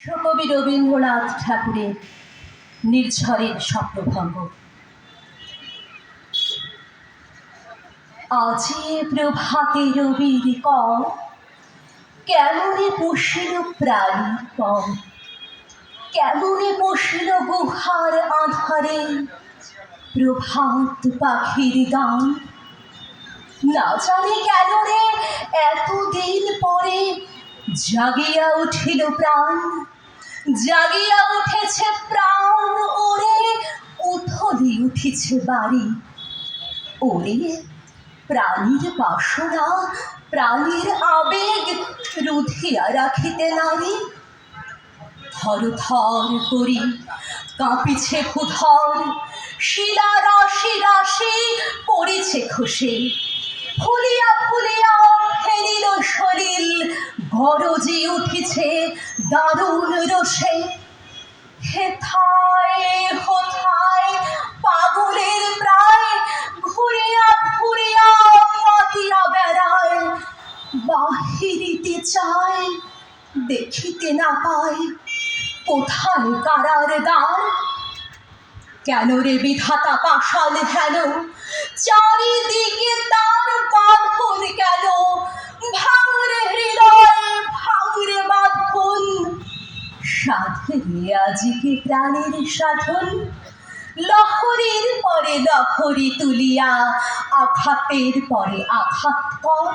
কবি রবীন্দ্রনাথ ঠাকুরের নির্ঝরের স্বপ্নভঙ্গ। আজি প্রভাতে রবির কর, কেমনে পশিল প্রাণী পর, কেমনে পশিল গুহার আধারে প্রভাত পাখির গান। না জানি কেন রে এতদিন পরে জাগিয়া উঠিল প্রাণ, জাগিয়া উঠেছে প্রাণ ওরে, উথলি উঠিছে বাড়ি। ওরে প্রাণীর বাসনা, প্রাণীর আবেগ রুধিয়া রাখিতে নারী। থর থর করি কাঁপিছে ভূধর, শিলা রাশি রাশি পড়িছে খসে। ফুলিয়া ফুলিয়া ফেলিল সলিল, গরজি উঠিছে দারুণ রোষে। হেথায় হোথায় পাগলের প্রায়, ঘুরিয়া ঘুরিয়া মাতিয়া বেড়ায়। বাহিরিতে চায় দেখিতে না পায়, কোথায় কারার দ্বার। কেন রে বিধাতা পাষাণ হেন, চারিদিকে তার বাঁধন কেন। ভাঙরে হৃদয় ভাঙরে বাঁধন, সাধরে আজকে প্রাণের সাধন। লহরীর পরে লহরী তুলিয়া, আঘাতের পরে আঘাত কর।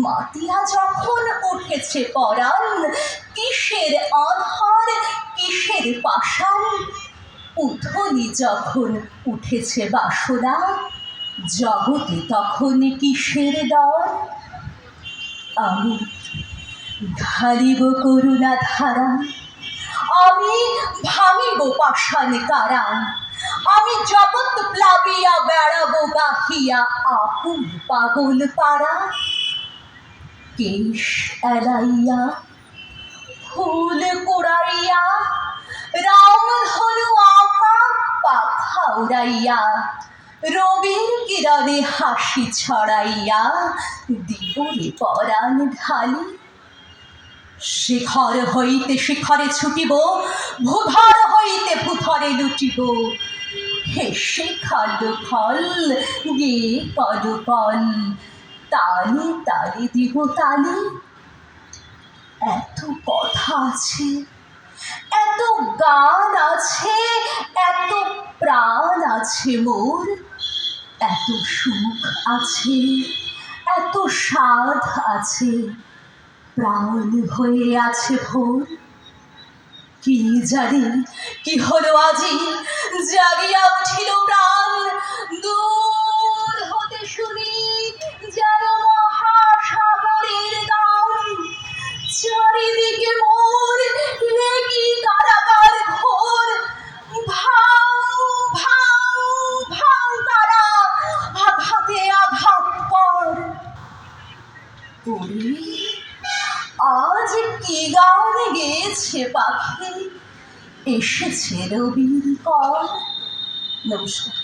মাতিয়া যখন উঠেছে পরাণ, কিসের আধার কিসের পাষাণ। উথলি যখন উঠেছে বাসনা, জগতে তখন কিসের ডর। আমি ঢালিব করুণা ধারা, আমি ভাঙিব পাষাণ কারা। আমি জগৎ প্লাবিয়া বেড়াবো গাহিয়া আকুল পাগল পাড়া। কেশ এলাইয়া ফুল কুড়াইয়া, রামধনু আঁকা পাখা উড়াইয়া, রবির কিরণে হাসি ছড়াইয়া দিবরে পরাণ ঢালি। শিখর হইতে শিখরে ছুটিব, ভূধর হইতে ভূধরে লুটিব। হেসে খাল ফল গে কল কল, তালে তালে দিব তালি। এত কথা আছে, এত গান আছে, এত প্রাণ আছে মোর। এত সুখ আছে, এত সাধ আছে, প্রাণ হয়ে আছে ভোর। কি জানি কি হলো আজি, জাগিয়া উঠিল প্রাণ। দূর হতে শুনি যেন মহাসাগরের গান। চারিদিকে মোর কি কারাগার ঘোর। ভাঙ ভাঙ ভাঙ তারা, আঘাতে আঘাত কর। ওরে আজ কি গান গেয়েছে পাখি, এসেছে রবির কর। নমস্কার।